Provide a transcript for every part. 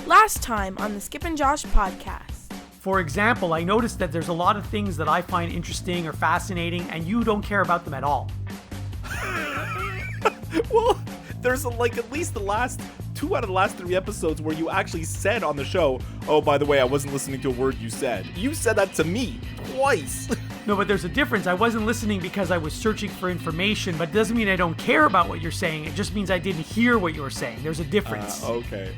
Last time on the Skip and Josh podcast. For example, I noticed that there's a lot of things that I find interesting or fascinating, and you don't care about them at all. Well, there's at least the last 2 out of the last 3 episodes where you actually said on the show, oh, by the way, I wasn't listening to a word you said. You said that to me twice. No, but there's a difference. I wasn't listening because I was searching for information, but it doesn't mean I don't care about what you're saying. It just means I didn't hear what you were saying. There's a difference. Okay.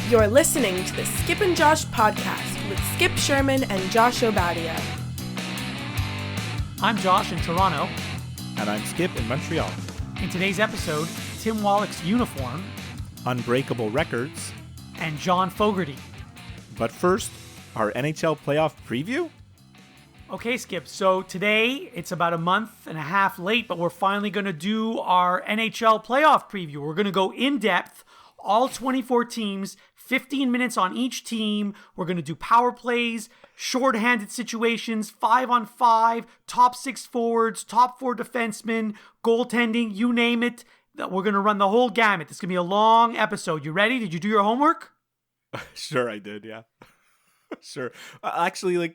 You're listening to the Skip and Josh podcast with Skip Sherman and Josh Obadia. I'm Josh in Toronto. And I'm Skip in Montreal. In today's episode, Tim Wallach's Uniform, Unbreakable Records, and John Fogerty. But first, our NHL playoff preview? Okay, Skip, so today it's about a month and a half late, but we're finally going to do our NHL playoff preview. We're going to go in depth, all 24 teams, 15 minutes on each team. We're going to do power plays, shorthanded situations, 5-on-5, top 6 forwards, top 4 defensemen, goaltending, you name it. We're going to run the whole gamut. This is going to be a long episode. You ready? Did you do your homework? Sure, I did, yeah. Sure. Actually,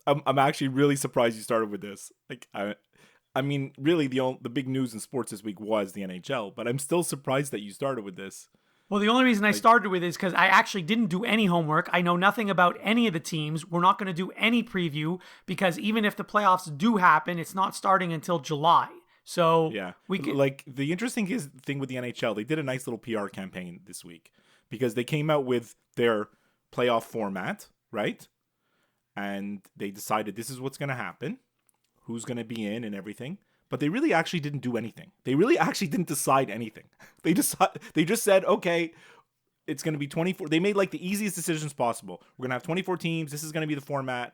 I'm actually really surprised you started with this. I mean, really, the big news in sports this week was the NHL, but I'm still surprised that you started with this. Well, the only reason I started with it is because I actually didn't do any homework. I know nothing about any of the teams. We're not going to do any preview because even if the playoffs do happen, it's not starting until July. So yeah, we can... the interesting thing with the NHL, they did a nice little PR campaign this week because they came out with their playoff format, right? And they decided this is what's going to happen, who's going to be in and everything. But they really actually didn't do anything. They really actually didn't decide anything. They just said, okay, it's going to be 24. They made the easiest decisions possible. We're going to have 24 teams. This is going to be the format.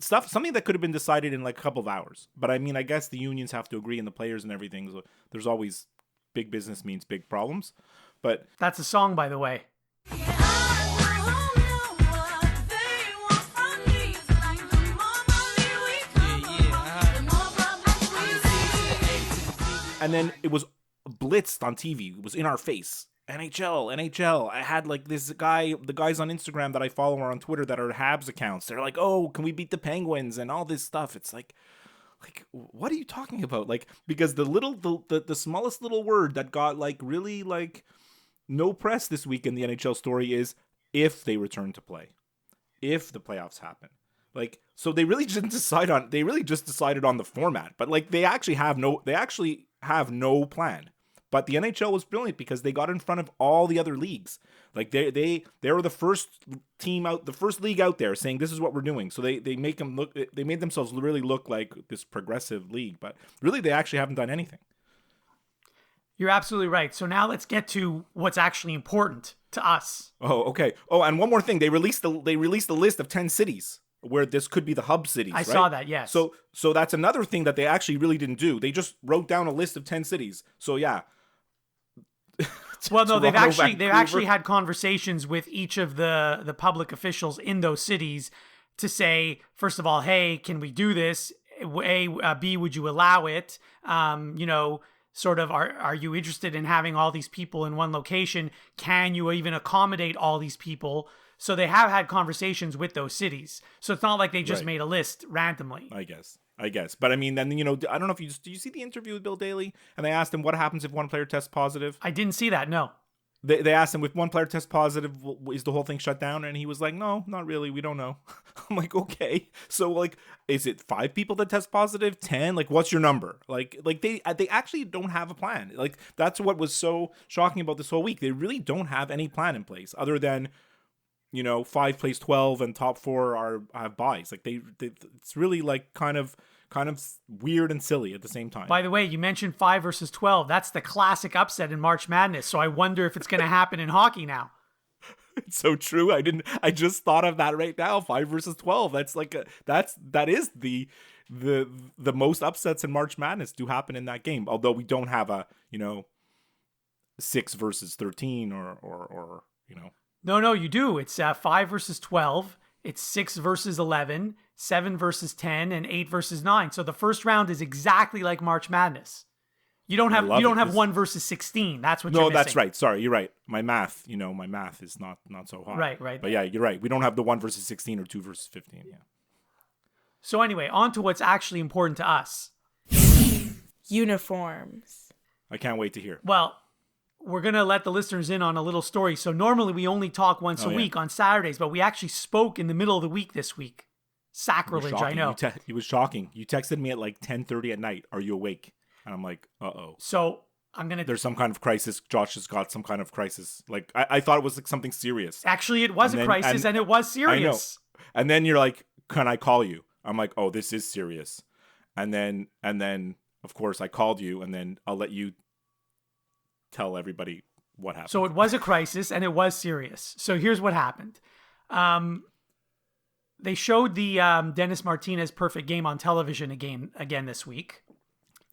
Something that could have been decided in a couple of hours. But I mean, I guess the unions have to agree and the players and everything. So there's always big business means big problems. But that's a song, by the way. And then it was blitzed on TV. It was in our face. NHL. I had the guys on Instagram that I follow or on Twitter that are Habs accounts. They're like, oh, can we beat the Penguins and all this stuff? It's like, what are you talking about? Because the smallest little word that got really no press this week in the NHL story is if they return to play, if the playoffs happen. So they really didn't decide on. They really just decided on the format. But they actually have no plan. But the NHL was brilliant because they got in front of all the other leagues. They were the first team out, the first league out there saying this is what we're doing. So they made themselves really look like this progressive league. But really, they actually haven't done anything. You're absolutely right. So now let's get to what's actually important to us. Oh, okay. Oh, and one more thing. They released a list of 10 cities where this could be the hub cities, I saw that, yes. So that's another thing that they actually really didn't do. They just wrote down a list of 10 cities. So yeah. Well, no, they've actually had conversations with each of the public officials in those cities to say, first of all, hey, can we do this? B, would you allow it? Sort of, are you interested in having all these people in one location? Can you even accommodate all these people? So they have had conversations with those cities. So it's not like they just made a list randomly. I guess. But I mean, then, I don't know if do you see the interview with Bill Daly? And they asked him what happens if one player tests positive? I didn't see that, no. They asked him if one player tests positive, is the whole thing shut down? And he was like, no, not really. We don't know. I'm like, okay. So is it 5 people that test positive? 10? What's your number? They actually don't have a plan. That's what was so shocking about this whole week. They really don't have any plan in place other than 5 plays 12 and top 4 have buys. It's really kind of weird and silly at the same time. By the way, you mentioned 5 versus 12. That's the classic upset in March Madness. So I wonder if it's going to happen in hockey now. It's so true. I just thought of that right now. 5 versus 12. That is the most upsets in March Madness do happen in that game. Although we don't have a 6 versus 13 or. No, you do. It's 5 versus 12. It's 6 versus 11, 7 versus 10, and 8 versus 9. So the first round is exactly like March Madness. You don't have love it. 1 versus 16. That's what you're missing. No, that's right. Sorry, you're right. My math is not so high. Right. But yeah, you're right. We don't have the 1 versus 16 or 2 versus 15. Yeah. So anyway, on to what's actually important to us. Uniforms. I can't wait to hear. Well, we're going to let the listeners in on a little story. So normally we only talk once a week on Saturdays, but we actually spoke in the middle of the week this week. Sacrilege, I know. It was shocking. You texted me at like 10:30 at night. Are you awake? And I'm like, uh-oh. So I'm going to... There's some kind of crisis. Josh has got some kind of crisis. Like, I thought it was like something serious. Actually, it was a crisis and it was serious. I know. And then you're like, can I call you? I'm like, oh, this is serious. And then, of course, I called you, and then I'll let you tell everybody what happened. So it was a crisis and it was serious. So here's what happened. They showed the Dennis Martinez perfect game on television again this week.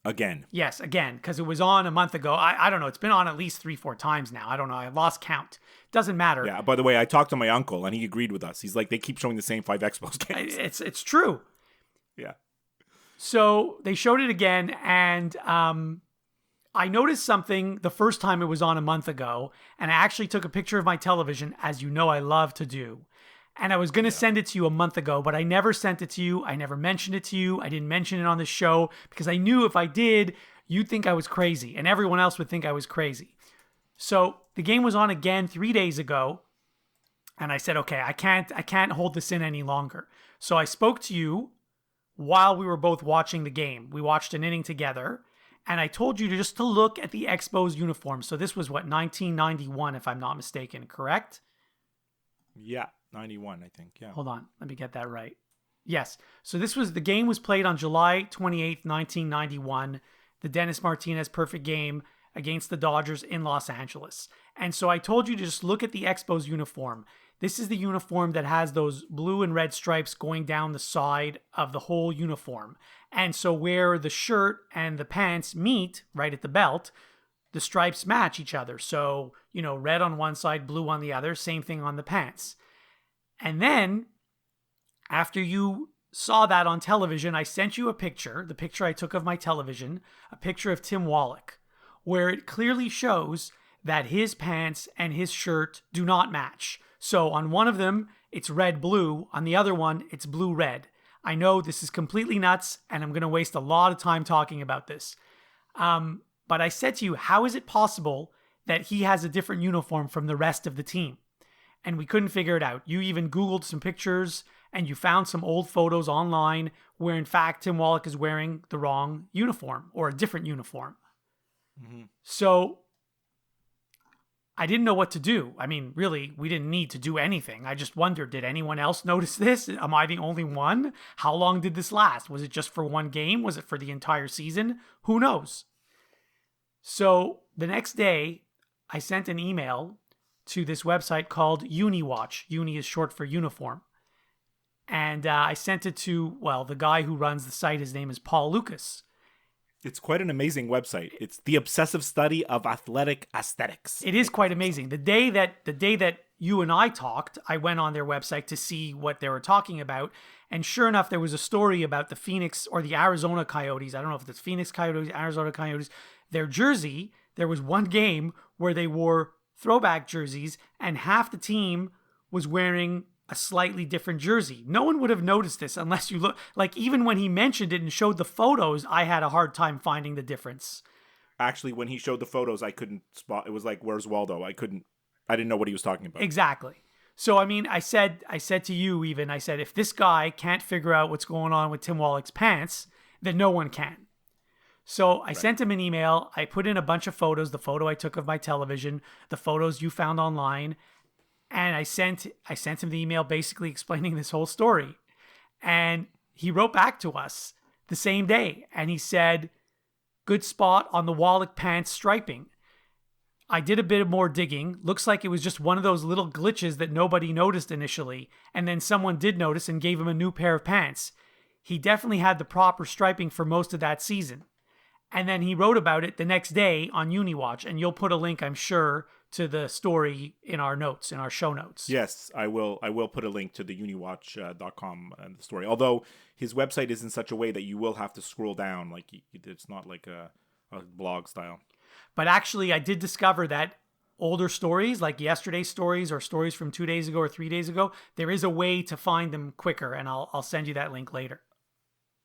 Again. Yes, again, because it was on a month ago. I don't know. It's been on at least 3-4 times now. I don't know. I lost count. Doesn't matter. Yeah, by the way, I talked to my uncle, and he agreed with us. He's like, they keep showing the same 5 Expos games. It's true. Yeah. So they showed it again, and I noticed something the first time it was on a month ago, and I actually took a picture of my television, as you know I love to do. And I was going to send it to you a month ago, but I never sent it to you. I never mentioned it to you. I didn't mention it on the show because I knew if I did, you'd think I was crazy and everyone else would think I was crazy. So the game was on again 3 days ago. And I said, okay, I can't hold this in any longer. So I spoke to you while we were both watching the game. We watched an inning together. And I told you to look at the Expos uniform. So this was 1991, if I'm not mistaken, correct? Yeah. 91, I think. Yeah. Hold on. Let me get that right. Yes. So the game was played on July 28th, 1991. The Dennis Martinez perfect game against the Dodgers in Los Angeles. And so I told you to just look at the Expos uniform. This is the uniform that has those blue and red stripes going down the side of the whole uniform. And so where the shirt and the pants meet, right at the belt, the stripes match each other. So, red on one side, blue on the other, same thing on the pants. And then, after you saw that on television, I sent you a picture, the picture I took of my television, a picture of Tim Wallach, where it clearly shows that his pants and his shirt do not match. So on one of them, it's red-blue. On the other one, it's blue-red. I know this is completely nuts, and I'm going to waste a lot of time talking about this. But I said to you, how is it possible that he has a different uniform from the rest of the team? And we couldn't figure it out. You even Googled some pictures and you found some old photos online where, in fact, Tim Wallach is wearing the wrong uniform or a different uniform. Mm-hmm. So I didn't know what to do. I mean, really, we didn't need to do anything. I just wondered, did anyone else notice this? Am I the only one? How long did this last? Was it just for one game? Was it for the entire season? Who knows? So the next day, I sent an email to this website called Uni-Watch. Uni is short for uniform. And I sent it to, the guy who runs the site. His name is Paul Lucas. It's quite an amazing website. It's the obsessive study of athletic aesthetics. It is quite amazing. The day that you and I talked, I went on their website to see what they were talking about. And sure enough, there was a story about the Phoenix or the Arizona Coyotes. I don't know if it's Phoenix Coyotes, Arizona Coyotes. Their jersey, there was one game where they wore throwback jerseys and half the team was wearing a slightly different jersey. No one would have noticed this unless you look. Like, even when he mentioned it and showed the photos, I had a hard time finding the difference. Actually, when he showed the photos, I couldn't spot. It was like, where's Waldo? I didn't know what he was talking about. Exactly. So, I mean, I said to you even, I said, if this guy can't figure out what's going on with Tim Wallach's pants, then no one can. So I sent him an email. I put in a bunch of photos, the photo I took of my television, the photos you found online. And I sent him the email basically explaining this whole story. And he wrote back to us the same day. And he said, good spot on the Wallach pants striping. I did a bit more digging. Looks like it was just one of those little glitches that nobody noticed initially. And then someone did notice and gave him a new pair of pants. He definitely had the proper striping for most of that season. And then he wrote about it the next day on Uni-Watch. And you'll put a link, I'm sure, to the story in our notes, in our show notes. Yes, I will put a link to the uniwatch.com the story. Although his website is in such a way that you will have to scroll down. Like, it's not like a blog style. But actually, I did discover that older stories, like yesterday's stories or stories from 2 days ago or 3 days ago, there is a way to find them quicker, and I'll send you that link later.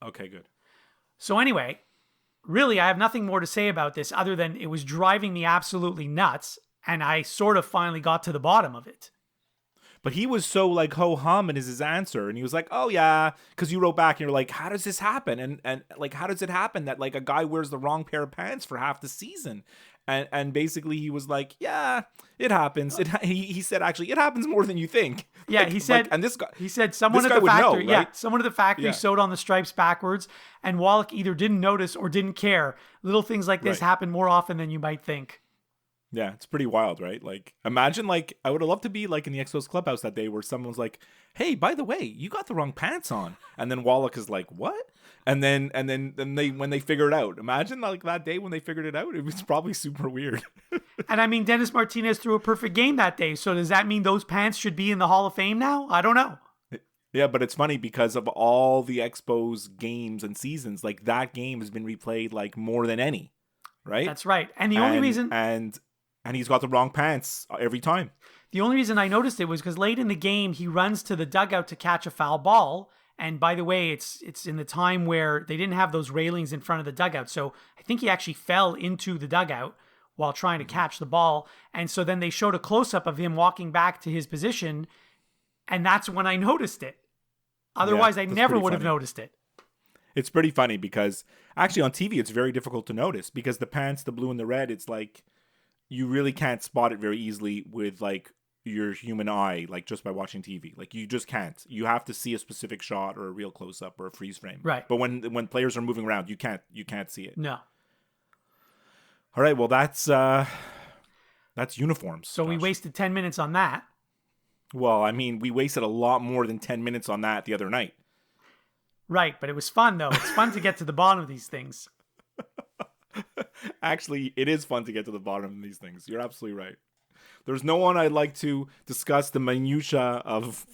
Okay, good. So anyway, really, I have nothing more to say about this other than it was driving me absolutely nuts, and I sort of finally got to the bottom of it. But he was so like ho-hum in his answer, and he was like, "Oh yeah," because you wrote back and you're like, "How does this happen?" And like, how does it happen that like a guy wears the wrong pair of pants for half the season? And basically he was like, "Yeah, it happens." He said actually, it happens more than you think. Yeah, like, he said. and this guy, he said someone this at guy the would know, factory. right? Yeah, someone at the factory sewed on the stripes backwards, and Wallach either didn't notice or didn't care. Little things like this happen more often than you might think. Yeah, it's pretty wild, right? Like, imagine, like, I would have loved to be, like, in the Expos clubhouse that day where someone's like, "Hey, by the way, you got the wrong pants on." And then Wallach is like, "What?" And then when they figure it out. Imagine, like, that day when they figured it out. It was probably super weird. And I mean, Dennis Martinez threw a perfect game that day. So does that mean those pants should be in the Hall of Fame now? I don't know. Yeah, but it's funny because of all the Expos games and seasons, like, that game has been replayed, like, more than any, right? That's right. And the only reason... And he's got the wrong pants every time. The only reason I noticed it was because late in the game, he runs to the dugout to catch a foul ball. And by the way, it's in the time where they didn't have those railings in front of the dugout. So I think he actually fell into the dugout while trying to catch the ball. And so then they showed a close-up of him walking back to his position. And that's when I noticed it. Otherwise, I never would have noticed it. It's pretty funny because actually on TV, it's very difficult to notice because the pants, the blue and the red, it's like... you really can't spot it very easily with like your human eye, like just by watching TV. Like you just can't. You have to see a specific shot or a real close up or a freeze frame. Right. But when players are moving around, you can't see it. No. All right. Well, that's uniforms. So we wasted 10 minutes on that. Well, I mean, we wasted a lot more than 10 minutes on that the other night. Right. But it was fun though. It's fun to get to the bottom of these things. Actually, it is fun to get to the bottom of these things. You're absolutely right. There's no one I'd like to discuss the minutia of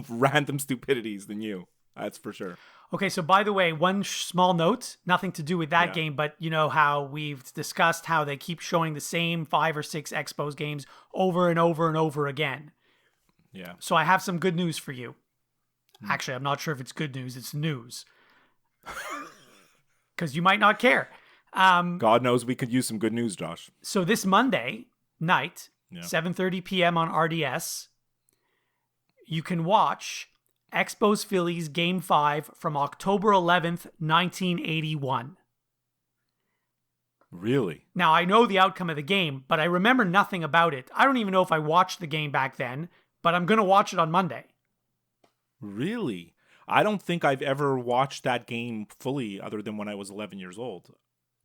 random stupidities than you. That's for sure. Okay, so by the way, one small note, nothing to do with that game, but you know how we've discussed how they keep showing the same 5 or 6 Expos games over and over and over again. Yeah. So I have some good news for you. Actually, I'm not sure if it's good news. It's news. Because you might not care. God knows we could use some good news, Josh. So this Monday night, 7:30 p.m. on RDS, you can watch Expos Phillies Game 5 from October 11th, 1981. Really? Now, I know the outcome of the game, but I remember nothing about it. I don't even know if I watched the game back then, but I'm going to watch it on Monday. Really? I don't think I've ever watched that game fully other than when I was 11 years old.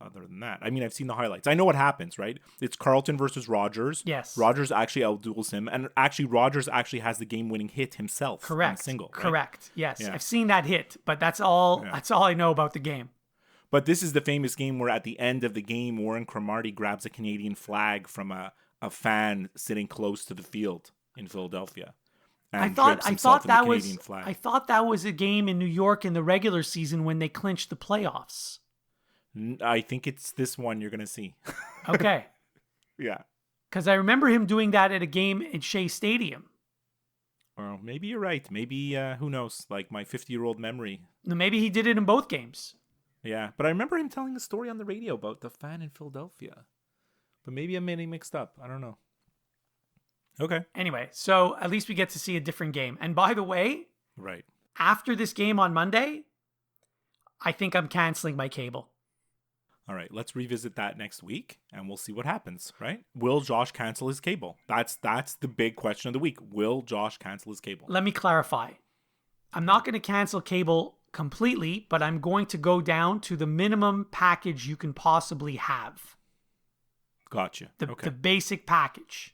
Other than that, I mean, I've seen the highlights. I know what happens, right? It's Carlton versus Rogers. Yes. Rogers actually outduels him, and actually Rogers actually has the game-winning hit himself. Correct. On single. Right? Correct. Yes, Yeah. I've seen that hit, but that's all. Yeah. That's all I know about the game. But this is the famous game where at the end of the game, Warren Cromartie grabs a Canadian flag from a fan sitting close to the field in Philadelphia. I thought that was a game in New York in the regular season when they clinched the playoffs. I think it's this one you're going to see. Okay. Yeah. Because I remember him doing that at a game at Shea Stadium. Well, maybe you're right. Maybe, who knows, like my 50-year-old memory. Maybe he did it in both games. Yeah, but I remember him telling a story on the radio about the fan in Philadelphia. But maybe I'm getting mixed up. I don't know. Okay. Anyway, so at least we get to see a different game. And by the way, right after this game on Monday, I think I'm canceling my cable. All right, let's revisit that next week, and we'll see what happens, right? Will Josh cancel his cable? That's the big question of the week. Will Josh cancel his cable? Let me clarify. I'm not going to cancel cable completely, but I'm going to go down to the minimum package you can possibly have. Gotcha. The basic package.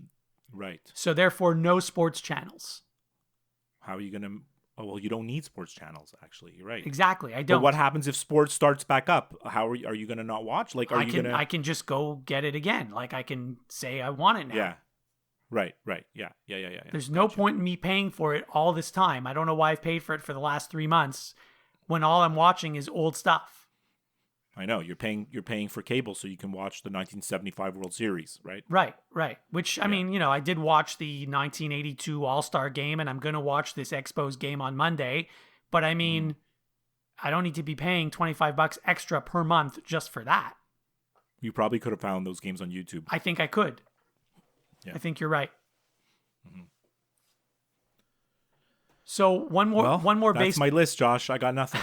Right. So therefore, no sports channels. How are you going to... Oh, well, you don't need sports channels, actually. You're right. Exactly. I don't. But what happens if sports starts back up? How are you going to not watch? Like, I can just go get it again. Like, I can say I want it now. Yeah. Right. Yeah. There's no point in me paying for it all this time. I don't know why I've paid for it for the last 3 months when all I'm watching is old stuff. I know you're paying for cable so you can watch the 1975 World Series, right? Right. Which, I mean, I did watch the 1982 All-Star game, and I'm going to watch this Expos game on Monday. But I mean, I don't need to be paying $25 extra per month just for that. You probably could have found those games on YouTube. I think I could. Yeah. I think you're right. Mm-hmm. So one more That's my list, Josh. I got nothing.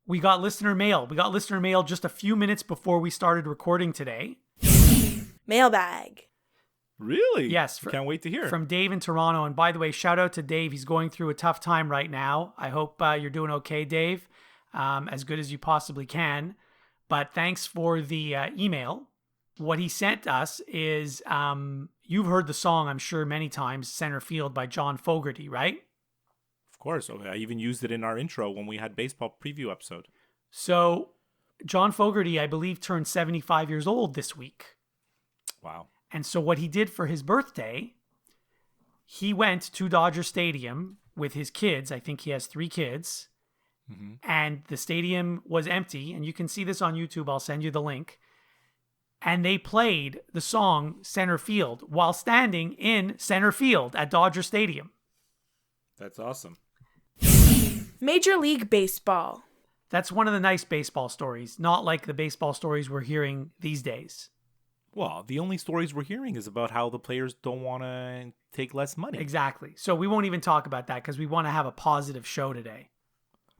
We got listener mail. We got listener mail just a few minutes before we started recording today. Mailbag. Really? Yes. Can't wait to hear. From Dave in Toronto. And by the way, shout out to Dave. He's going through a tough time right now. I hope you're doing okay, Dave. As good as you possibly can. But thanks for the email. What he sent us is, you've heard the song, I'm sure, many times, Center Field by John Fogerty, right? Of course. Okay. I even used it in our intro when we had baseball preview episode. So John Fogerty, I believe, turned 75 years old this week. Wow. And so what he did for his birthday, he went to Dodger Stadium with his kids. I think he has 3 kids. Mm-hmm. And the stadium was empty. And you can see this on YouTube. I'll send you the link. And they played the song Center Field while standing in center field at Dodger Stadium. That's awesome. Major League Baseball. That's one of the nice baseball stories, not like the baseball stories we're hearing these days. Well, the only stories we're hearing is about how the players don't want to take less money. Exactly. So we won't even talk about that because we want to have a positive show today.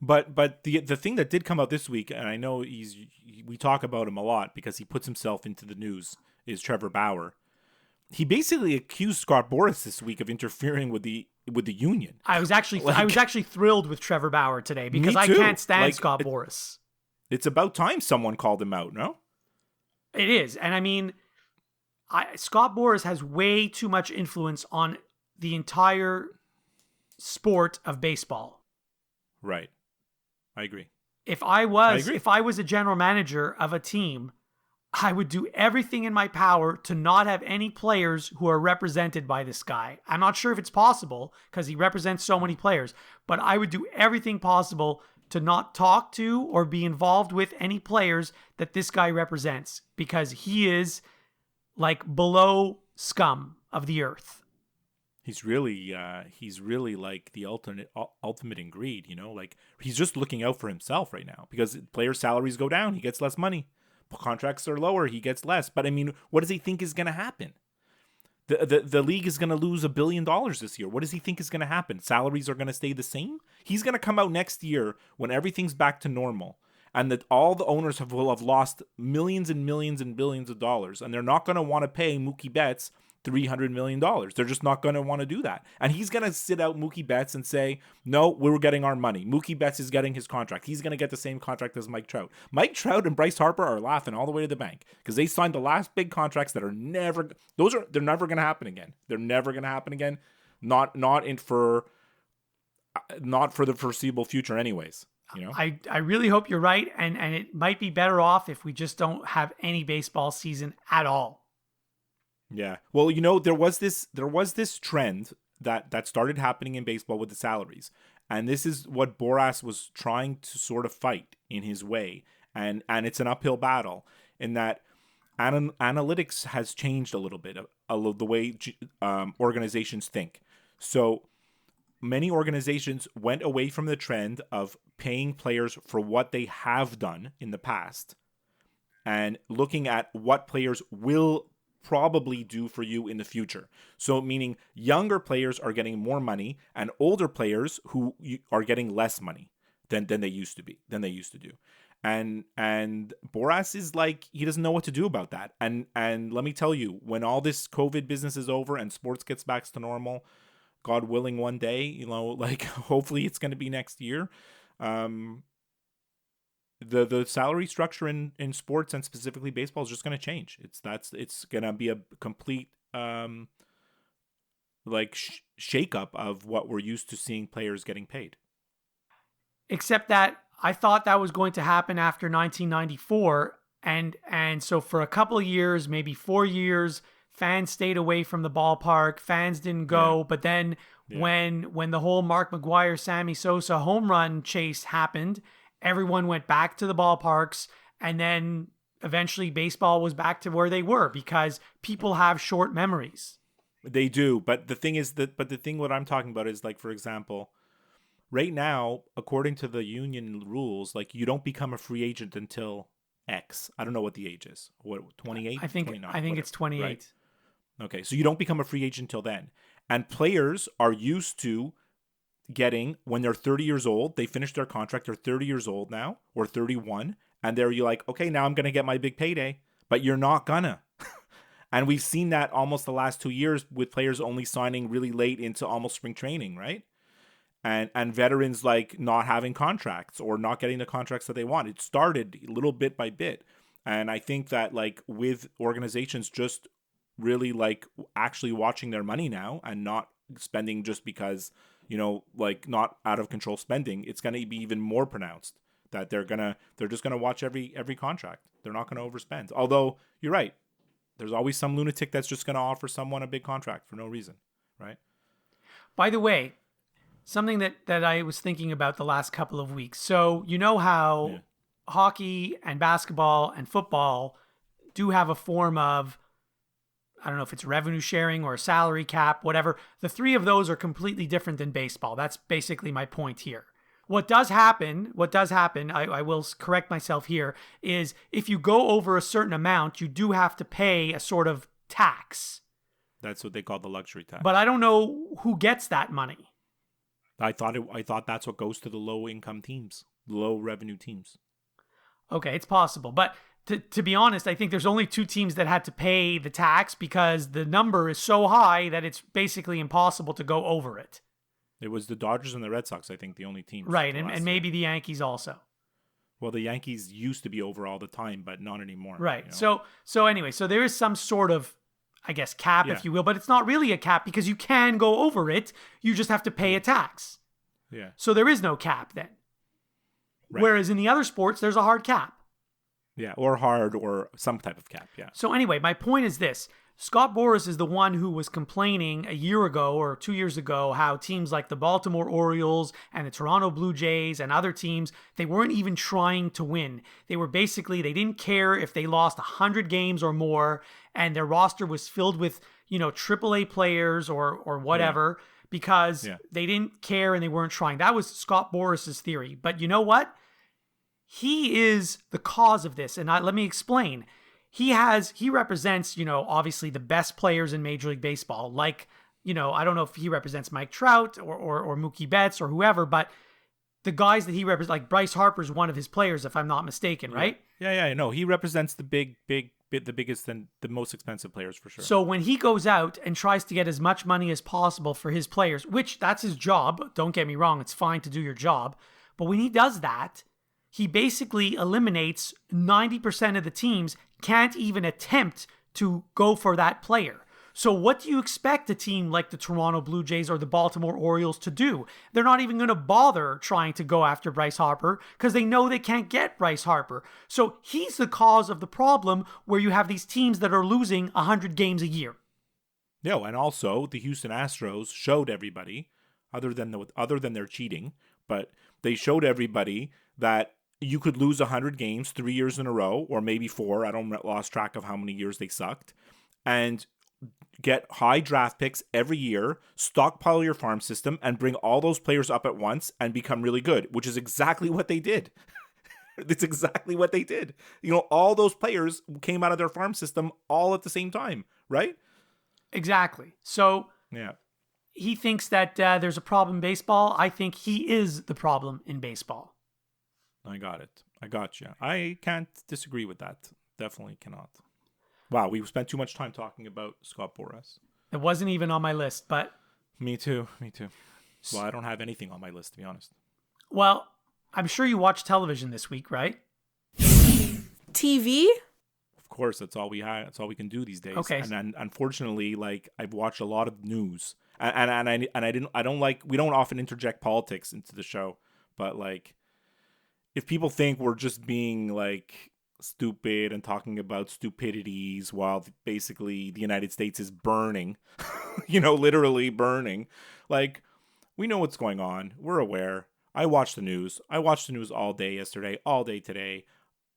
But the thing that did come out this week, and I know we talk about him a lot because he puts himself into the news, is Trevor Bauer. He basically accused Scott Boras this week of interfering with the union. I was actually thrilled with Trevor Bauer today because I can't stand Scott Boras. It's about time someone called him out, no? It is. And I mean, Scott Boras has way too much influence on the entire sport of baseball. Right. I agree. If I was a general manager of a team, I would do everything in my power to not have any players who are represented by this guy. I'm not sure if it's possible because he represents so many players, but I would do everything possible to not talk to or be involved with any players that this guy represents because he is like below scum of the earth. He's really like the ultimate in greed, like he's just looking out for himself right now because players' salaries go down. He gets less money. Contracts are lower. He gets less. But I mean, what does he think is going to happen? The league is going to lose $1 billion this year. What does he think is going to happen? Salaries are going to stay the same? He's going to come out next year when everything's back to normal and that all the owners will have lost millions and millions and billions of dollars. And they're not going to want to pay Mookie Betts $300 million. They're just not going to want to do that. And he's going to sit out Mookie Betts and say, no, we're getting our money. Mookie Betts is getting his contract. He's going to get the same contract as Mike Trout. Mike Trout and Bryce Harper are laughing all the way to the bank because they signed the last big contracts that they're never going to happen again. They're never going to happen again. Not for the foreseeable future anyways. I really hope you're right. And it might be better off if we just don't have any baseball season at all. Yeah. Well, there was this trend that started happening in baseball with the salaries. And this is what Boras was trying to sort of fight in his way. And it's an uphill battle in that analytics has changed a little bit of the way organizations think. So many organizations went away from the trend of paying players for what they have done in the past and looking at what players will probably do for you in the future. So meaning younger players are getting more money and older players who are getting less money than they used to do. And Boras is like, he doesn't know what to do about that. And let me tell you, when all this COVID business is over and sports gets back to normal, God willing, one day, hopefully it's going to be next year. The salary structure in sports and specifically baseball is just going to change. It's going to be a complete shakeup of what we're used to seeing players getting paid. Except that I thought that was going to happen after 1994, and so for a couple of years, maybe 4 years, fans stayed away from the ballpark. Fans didn't go, but then when the whole Mark McGwire, Sammy Sosa home run chase happened. everyone went back to the ballparks, and then eventually baseball was back to where they were because people have short memories. They do, but the thing is what I'm talking about is, like, for example, right now, according to the union rules, like, you don't become a free agent until X. I don't know what the age is. What, 28? I think it's 28. Right? Okay, so you don't become a free agent until then. And players are used to getting, when they're 30 years old, they finish their contract, they're 30 years old now, or 31, and you're like, okay, now I'm going to get my big payday, but you're not gonna. And we've seen that almost the last 2 years with players only signing really late into almost spring training, right? And veterans, like, not having contracts or not getting the contracts that they want. It started little bit by bit. And I think that, like, with organizations just really, like, actually watching their money now and not spending just because, like, not out of control spending, it's going to be even more pronounced that they're just going to watch every contract. They're not going to overspend. Although, you're right. There's always some lunatic that's just going to offer someone a big contract for no reason, right? By the way, something that I was thinking about the last couple of weeks. So you know how hockey and basketball and football do have a form of, I don't know if it's revenue sharing or a salary cap, whatever. The three of those are completely different than baseball. That's basically my point here. What does happen, I will correct myself here, is if you go over a certain amount, you do have to pay a sort of tax. That's what they call the luxury tax. But I don't know who gets that money. I thought that's what goes to the low income teams, low revenue teams. Okay, it's possible. But to be honest, I think there's only two teams that had to pay the tax because the number is so high that it's basically impossible to go over it. It was the Dodgers and the Red Sox, I think, the only teams. Right, and maybe the Yankees also. Well, the Yankees used to be over all the time, but not anymore. Right. So anyway, so there is some sort of, I guess, cap, if you will, but it's not really a cap because you can go over it. You just have to pay a tax. Yeah. So there is no cap then. Right. Whereas in the other sports, there's a hard cap. Yeah, or some type of cap, yeah. So anyway, my point is this. Scott Boras is the one who was complaining a year ago or 2 years ago how teams like the Baltimore Orioles and the Toronto Blue Jays and other teams, they weren't even trying to win. They didn't care if they lost 100 games or more and their roster was filled with, AAA players or whatever because they didn't care and they weren't trying. That was Scott Boras's theory. But you know what? He is the cause of this. And let me explain. He represents, obviously the best players in Major League Baseball. Like, I don't know if he represents Mike Trout or Mookie Betts or whoever, but the guys that he represents, like Bryce Harper's one of his players, if I'm not mistaken, right? Yeah. No, he represents the biggest and the most expensive players for sure. So when he goes out and tries to get as much money as possible for his players, which that's his job, don't get me wrong, it's fine to do your job. But when he does that, he basically eliminates 90% of the teams can't even attempt to go for that player. So what do you expect a team like the Toronto Blue Jays or the Baltimore Orioles to do? They're not even going to bother trying to go after Bryce Harper because they know they can't get Bryce Harper. So he's the cause of the problem where you have these teams that are losing 100 games a year. No, and also the Houston Astros showed everybody, other than their cheating, but they showed everybody that you could lose 100 games 3 years in a row, or maybe 4. I lost track of how many years they sucked, and get high draft picks every year, stockpile your farm system, and bring all those players up at once and become really good, which is exactly what they did. It's exactly what they did. All those players came out of their farm system all at the same time, right? Exactly. So yeah, he thinks that there's a problem in baseball. I think he is the problem in baseball. I got it. I got you. I can't disagree with that. Definitely cannot. Wow, we spent too much time talking about Scott Boras. It wasn't even on my list, but... Me too. Well, I don't have anything on my list, to be honest. Well, I'm sure you watch television this week, right? TV? Of course, that's all we have. That's all we can do these days. Okay. And unfortunately, like, I've watched a lot of news, I don't like. We don't often interject politics into the show, but like, if people think we're just being like stupid and talking about stupidities while basically the United States is burning, literally burning, like, we know what's going on. We're aware. I watch the news. I watched the news all day yesterday, all day today.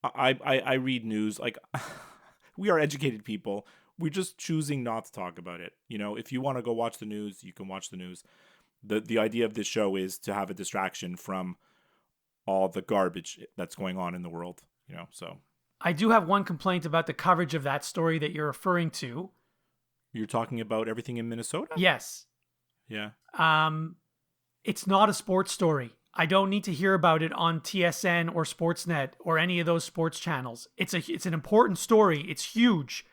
I read news. Like, we are educated people. We're just choosing not to talk about it. You know, if you want to go watch the news, you can watch the news. The idea of this show is to have a distraction from all the garbage that's going on in the world, you know, so. I do have one complaint about the coverage of that story that you're referring to. You're talking about everything in Minnesota? Yes. Yeah. It's not a sports story. I don't need to hear about it on TSN or Sportsnet or any of those sports channels. It's an important story. It's huge,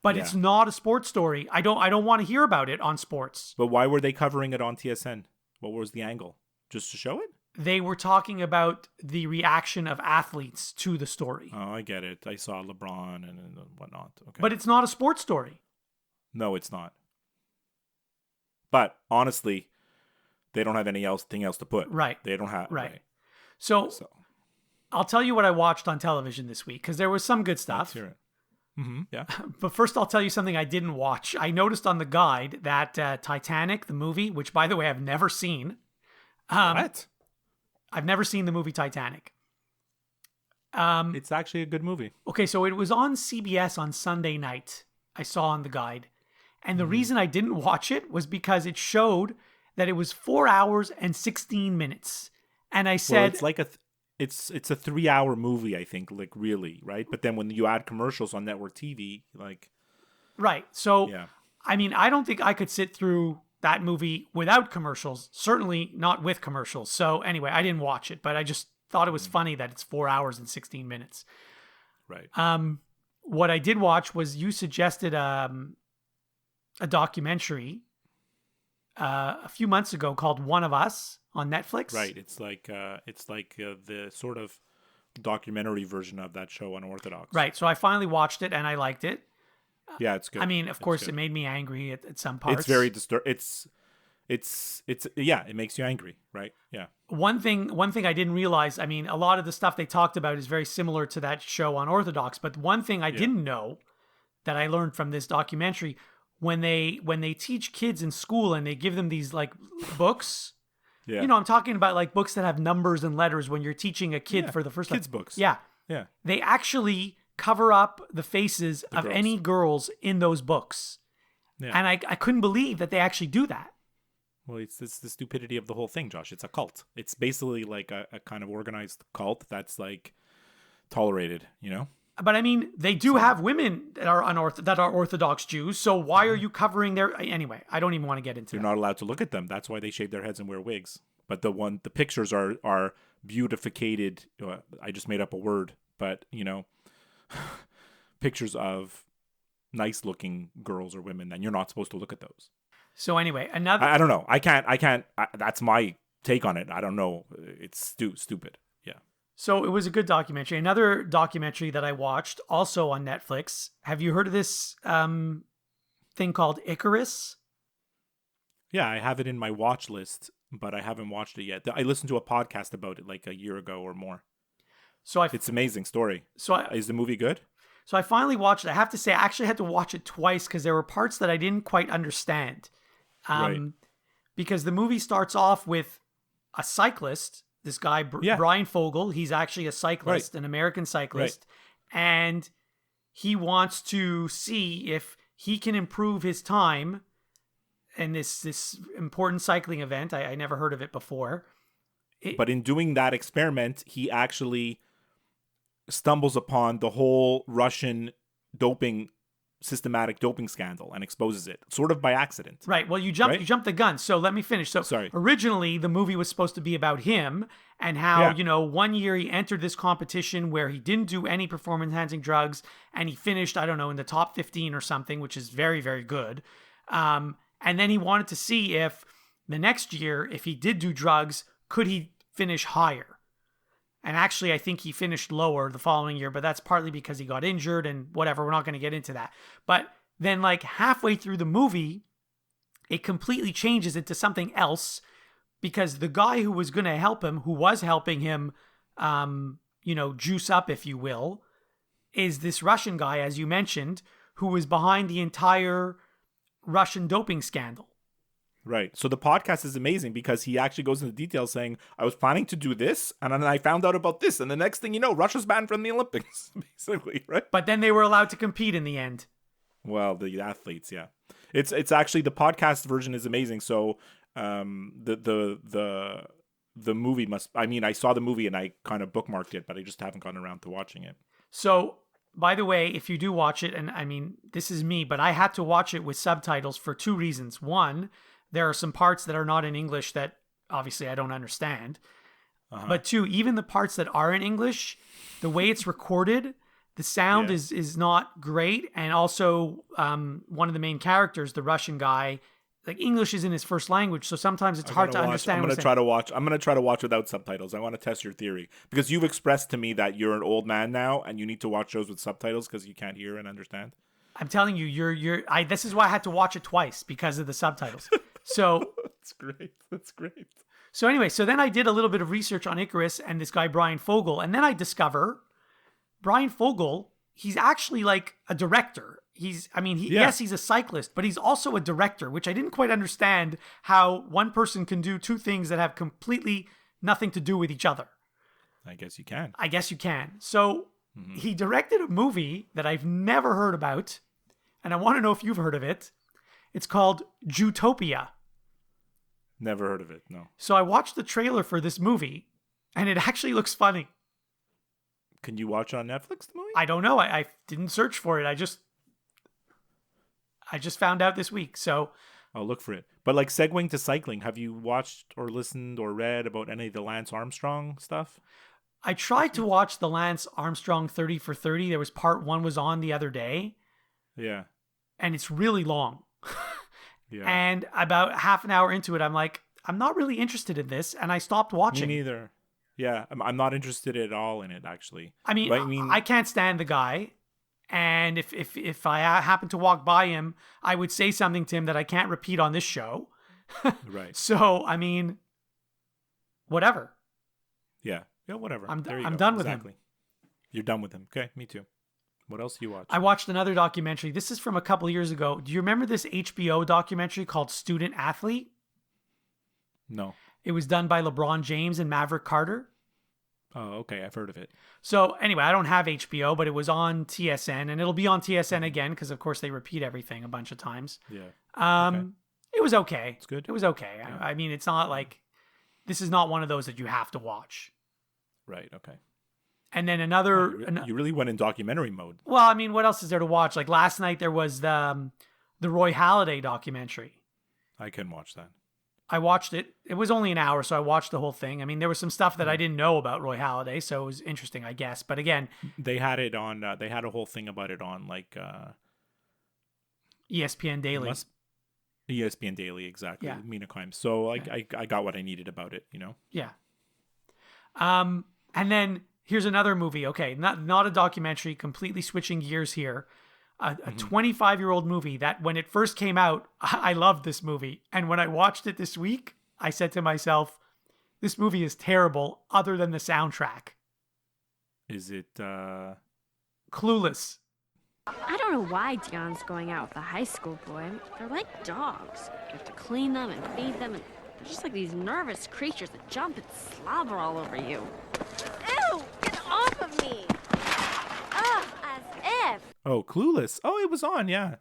but it's not a sports story. I don't want to hear about it on sports. But why were they covering it on TSN? What was the angle? Just to show it? They were talking about the reaction of athletes to the story. Oh, I get it. I saw LeBron and whatnot. Okay. But it's not a sports story. No, it's not. But honestly, they don't have anything else to put. Right. They don't have. Right. So I'll tell you what I watched on television this week, because there was some good stuff. Let's hear it. Mm-hmm. Yeah. But first, I'll tell you something I didn't watch. I noticed on the guide that Titanic, the movie, which, by the way, I've never seen. What? I've never seen the movie Titanic. It's actually a good movie. Okay, so it was on CBS on Sunday night, I saw on the guide. And the reason I didn't watch it was because it showed that it was 4 hours and 16 minutes. And I said... Well, it's like it's a 3-hour movie, I think, like, really, right? But then when you add commercials on network TV, like... Right. So, yeah. I mean, I don't think I could sit through that movie without commercials. Certainly not with commercials. So anyway, I didn't watch it, but I just thought it was funny that it's 4 hours and 16 minutes. Right. What I did watch was you suggested a documentary a few months ago called One of Us on Netflix. Right. It's like the sort of documentary version of that show Unorthodox. Right. So I finally watched it and I liked it. Yeah, it's good. I mean, of course, it made me angry at some parts. It's very It's it makes you angry, right? Yeah. One thing I didn't realize, I mean, a lot of the stuff they talked about is very similar to that show Unorthodox, but one thing I didn't know that I learned from this documentary, when they teach kids in school and they give them these like books, you know, I'm talking about like books that have numbers and letters when you're teaching a kid for the first time. Kids books. Yeah. Yeah. They actually cover up the faces of girls. any girls in those books. Yeah. And I couldn't believe that they actually do that. Well, it's the stupidity of the whole thing, Josh. It's a cult. It's basically like a kind of organized cult that's like tolerated, you know? But I mean, they do have women that are Orthodox Jews. So why are you covering their... Anyway, I don't even want to get into You're that. not allowed to look at them. That's why they shave their heads and wear wigs. But the pictures are beautificated. I just made up a word, but you know, pictures of nice looking girls or women, and you're not supposed to look at those. So anyway, another... I don't know. I can't. That's my take on it. I don't know. It's stupid. Yeah. So it was a good documentary. Another documentary that I watched, also on Netflix. Have you heard of this thing called Icarus? Yeah, I have it in my watch list, but I haven't watched it yet. I listened to a podcast about it like a year ago or more. So it's an amazing story. Is the movie good? So I finally watched it. I have to say, I actually had to watch it twice because there were parts that I didn't quite understand. Right. Because the movie starts off with a cyclist, this guy, Brian Fogel. He's actually a cyclist, an American cyclist. Right. And he wants to see if he can improve his time in this important cycling event. I never heard of it before. But in doing that experiment, he actually stumbles upon the whole Russian systematic doping scandal and exposes it, sort of by accident. Right. Well, you jumped the gun. So let me finish. So sorry. Originally, the movie was supposed to be about him and how, you know, one year he entered this competition where he didn't do any performance-enhancing drugs, and he finished, I don't know, in the top 15 or something, which is very, very good. And then he wanted to see if the next year, if he did do drugs, could he finish higher? And actually, I think he finished lower the following year, but that's partly because he got injured and whatever. We're not going to get into that. But then like halfway through the movie, it completely changes into something else because the guy who was going to help him, who was helping him, you know, juice up, if you will, is this Russian guy, as you mentioned, who was behind the entire Russian doping scandal. Right. So the podcast is amazing because he actually goes into detail saying, I was planning to do this, and then I found out about this. And the next thing you know, Russia's banned from the Olympics, basically, right? But then they were allowed to compete in the end. Well, the athletes, yeah. It's actually, the podcast version is amazing. So the movie I saw the movie and I kind of bookmarked it, but I just haven't gotten around to watching it. So, by the way, if you do watch it, and I mean, this is me, but I had to watch it with subtitles for two reasons. One, there are some parts that are not in English that obviously I don't understand. But two, even the parts that are in English, the way it's recorded, the sound is not great. And also, one of the main characters, the Russian guy, like English isn't his first language, so sometimes it's hard to understand. I'm gonna try to watch without subtitles. I want to test your theory because you've expressed to me that you're an old man now and you need to watch shows with subtitles because you can't hear and understand. I'm telling you, this is why I had to watch it twice because of the subtitles. So That's great. So anyway, so then I did a little bit of research on Icarus and this guy Brian Fogel, and then I discover Brian Fogel, he's actually like a director. Yes, he's a cyclist, but he's also a director, which I didn't quite understand how one person can do two things that have completely nothing to do with each other. I guess you can. So he directed a movie that I've never heard about, and I want to know if you've heard of it. It's called Zootopia. Never heard of it, no. So I watched the trailer for this movie, and it actually looks funny. Can you watch it on Netflix, the movie? I don't know. I didn't search for it. I just found out this week, so... I'll look for it. But like segueing to cycling, have you watched or listened or read about any of the Lance Armstrong stuff? I tried to watch the Lance Armstrong 30 for 30. There was part 1 was on the other day. Yeah. And it's really long. Yeah. And about half an hour into it, I'm like, I'm not really interested in this, and I stopped watching. Me neither. Yeah, I'm not interested at all in it, actually. I can't stand the guy, and if I happen to walk by him, I would say something to him that I can't repeat on this show. Right. So, whatever. Yeah, whatever. I'm done with him. You're done with him. Okay, me too. What else do you watch? I watched another documentary. This is from a couple of years ago. Do you remember this HBO documentary called Student Athlete? No. It was done by LeBron James and Maverick Carter. Oh, okay. I've heard of it. So anyway, I don't have HBO, but it was on TSN, and it'll be on TSN again because, of course, they repeat everything a bunch of times. Yeah. Okay. It was okay. It's good. It was okay. Yeah. It's not like this is not one of those that you have to watch. Right. Okay. And then another... You really went in documentary mode. Well, what else is there to watch? Like last night there was the Roy Halladay documentary. I can watch that. I watched it. It was only an hour, so I watched the whole thing. There was some stuff that I didn't know about Roy Halladay, so it was interesting, I guess. But again... They had it on... they had a whole thing about it on, like... ESPN Daily. ESPN Daily, exactly. Yeah. Mina Kimes. So I got what I needed about it, you know? Yeah. And then... Here's another movie. Okay, not a documentary, completely switching gears here. A 25-year-old movie that when it first came out, I loved this movie. And when I watched it this week, I said to myself, this movie is terrible other than the soundtrack. Is it... Clueless. I don't know why Dion's going out with a high school boy. They're like dogs. You have to clean them and feed them, and they're just like these nervous creatures that jump and slobber all over you. Ew! Get off of me! Ugh, as if. Oh, Clueless. Oh, it was on, yeah.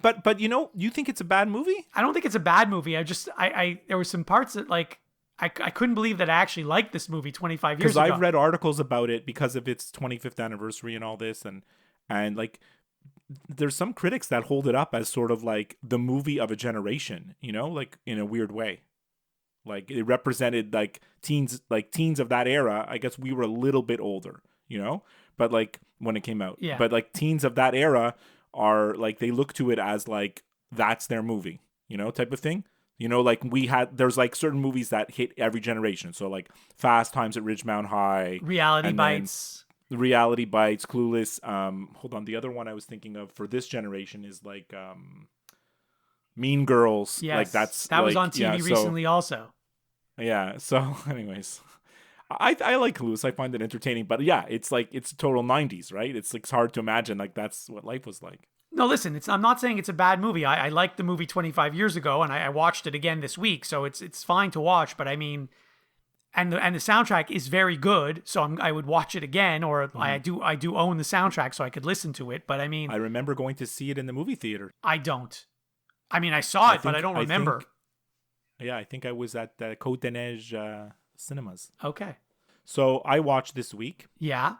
But you think it's a bad movie? I don't think it's a bad movie. I there were some parts that like I couldn't believe that I actually liked this movie 25 years ago. Because I've read articles about it because of its 25th anniversary and all this, and like there's some critics that hold it up as sort of like the movie of a generation, like in a weird way. Like it represented like teens of that era. I guess we were a little bit older, but like when it came out. Yeah. But like teens of that era are like, they look to it as like, that's their movie, type of thing. Like there's like certain movies that hit every generation. So like Fast Times at Ridgemount High. Reality Bites. Reality Bites, Clueless. Hold on. The other one I was thinking of for this generation is like, Mean Girls. Yes, like that was on TV recently also. Yeah. So anyways, I like Clueless. I find it entertaining, but yeah, it's like, it's total 90s, right? It's hard to imagine like that's what life was like. No, listen, I'm not saying it's a bad movie. I liked the movie 25 years ago, and I watched it again this week, so it's fine to watch. But I mean, and the soundtrack is very good, so I would watch it again, or I do own the soundtrack, so I could listen to it. But I mean, I remember going to see it in the movie theater. I don't. I mean, I saw it, but I don't remember. I think I was at the Côte des Neiges cinemas. Okay. So I watched this week. Yeah.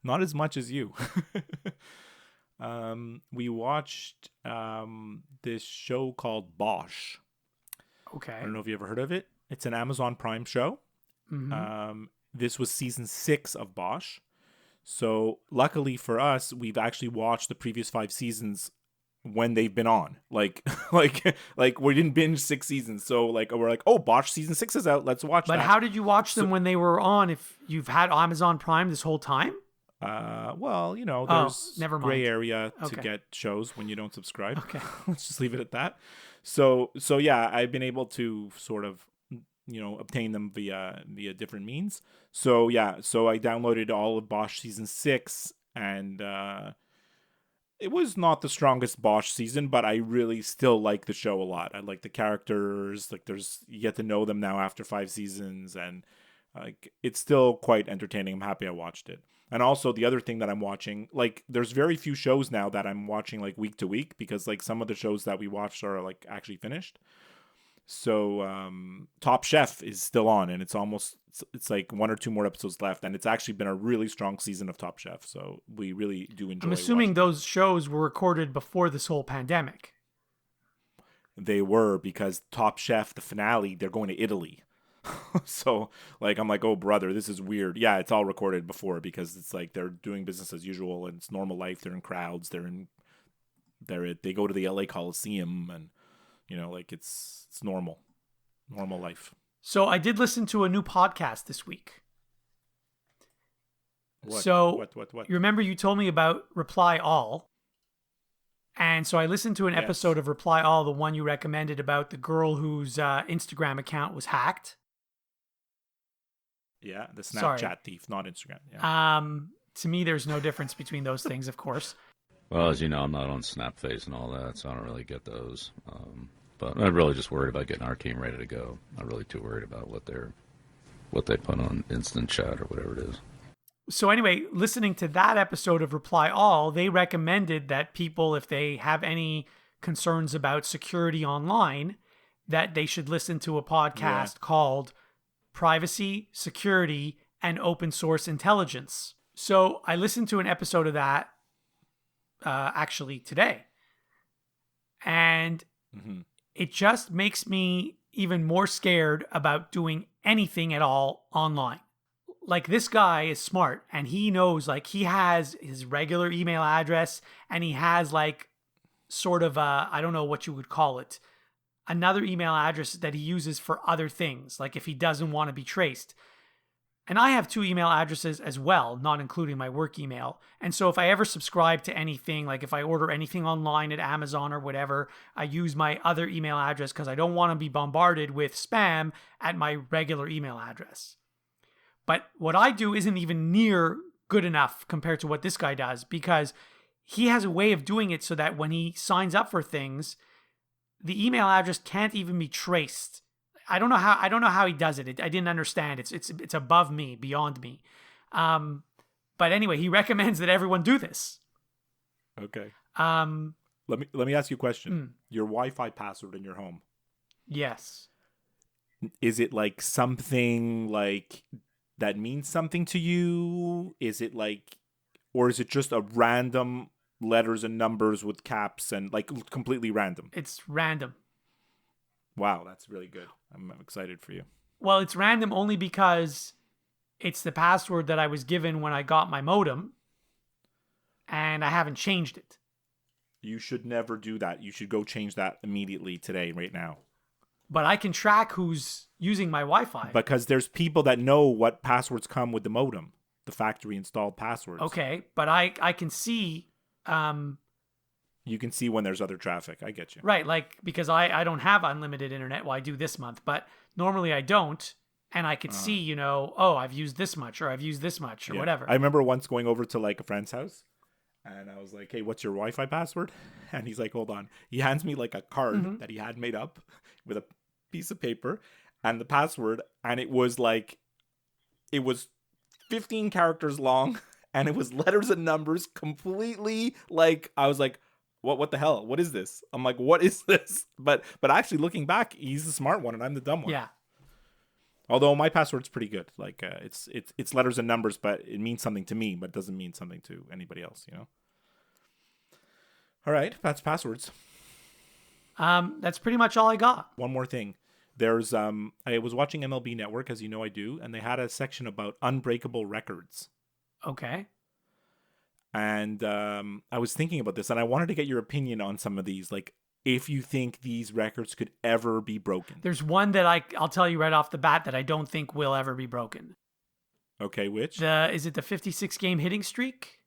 Not as much as you. We watched this show called Bosch. Okay. I don't know if you ever heard of it. It's an Amazon Prime show. Mm-hmm. This was season 6 of Bosch. So luckily for us, we've actually watched the previous 5 seasons when they've been on. Like we didn't binge 6 seasons. So we're like, oh, Bosch season 6 is out. Let's watch that. But how did you watch them when they were on if you've had Amazon Prime this whole time? Well, there's never mind. gray area to Okay. get shows when you don't subscribe. Okay. Let's just leave it at that. So yeah, I've been able to sort of, obtain them via different means. So yeah, so I downloaded all of Bosch season 6, and it was not the strongest Bosch season, but I really still like the show a lot. I like the characters. You get to know them now after 5 seasons, and it's still quite entertaining. I'm happy I watched it. And also the other thing that I'm watching, there's very few shows now that I'm watching week to week, because some of the shows that we watched are actually finished. So Top Chef is still on, and it's 1 or 2 more episodes left, and it's actually been a really strong season of Top Chef. So we really do enjoy. I'm assuming watching those shows were recorded before this whole pandemic. They were, because Top Chef, the finale, they're going to Italy. So I'm like, oh brother, this is weird. Yeah, it's all recorded before, because it's they're doing business as usual, and it's normal life. They're in crowds. They go to the LA Coliseum, and it's normal life. So I did listen to a new podcast this week. What? You remember you told me about Reply All? And so I listened to an Yes. episode of Reply All, the one you recommended about the girl whose Instagram account was hacked. Yeah, the Sorry. Snapchat thief, not Instagram. Yeah. To me, there's no difference between those things, of course. Well, as you know, I'm not on Snapface and all that, so I don't really get those. But I'm really just worried about getting our team ready to go. I'm really too worried about what they put on Instant Chat or whatever it is. So anyway, listening to that episode of Reply All, they recommended that people, if they have any concerns about security online, that they should listen to a podcast called Privacy, Security, and Open Source Intelligence. So I listened to an episode of that actually today. And it just makes me even more scared about doing anything at all online. This guy is smart, and he knows, he has his regular email address, and he has sort of I don't know what you would call it, another email address that he uses for other things, if he doesn't want to be traced. And I have 2 email addresses as well, not including my work email. And so if I ever subscribe to anything, if I order anything online at Amazon or whatever, I use my other email address because I don't want to be bombarded with spam at my regular email address. But what I do isn't even near good enough compared to what this guy does, because he has a way of doing it so that when he signs up for things, the email address can't even be traced. I don't know how he does it. I didn't understand. It's above me, beyond me. But anyway, he recommends that everyone do this. Okay. Let me ask you a question. Your Wi-Fi password in your home. Yes. Is it something that means something to you? Is it or is it just a random letters and numbers with caps and completely random? It's random. Wow, that's really good. I'm excited for you. Well, it's random only because it's the password that I was given when I got my modem, and I haven't changed it. You should never do that. You should go change that immediately today, right now. But I can track who's using my Wi-Fi. Because there's people that know what passwords come with the modem, the factory installed passwords. Okay, but I can see... You can see when there's other traffic. I get you. Right, because I don't have unlimited internet. Well, I do this month, but normally I don't. And I could see, I've used this much or I've used this much or whatever. I remember once going over to a friend's house, And I was like, hey, what's your Wi-Fi password? And he's like, hold on. He hands me like a card that he had made up with a piece of paper and the password. And it was 15 characters long and it was letters and numbers completely like, I was like, what the hell? What is this? I'm like, what is this? But actually looking back, he's the smart one and I'm the dumb one. Yeah. Although my password's pretty good. Like it's letters and numbers, but it means something to me, but it doesn't mean something to anybody else, you know? All right, that's passwords. That's pretty much all I got. One more thing. There's I was watching MLB Network, as you know I do, and they had a section about unbreakable records. Okay. And I was thinking about this, and I wanted to get your opinion on some of these, like if you think these records could ever be broken. There's one that I'll tell you right off the bat that I don't think will ever be broken. Okay, which? Is it the 56 game hitting streak?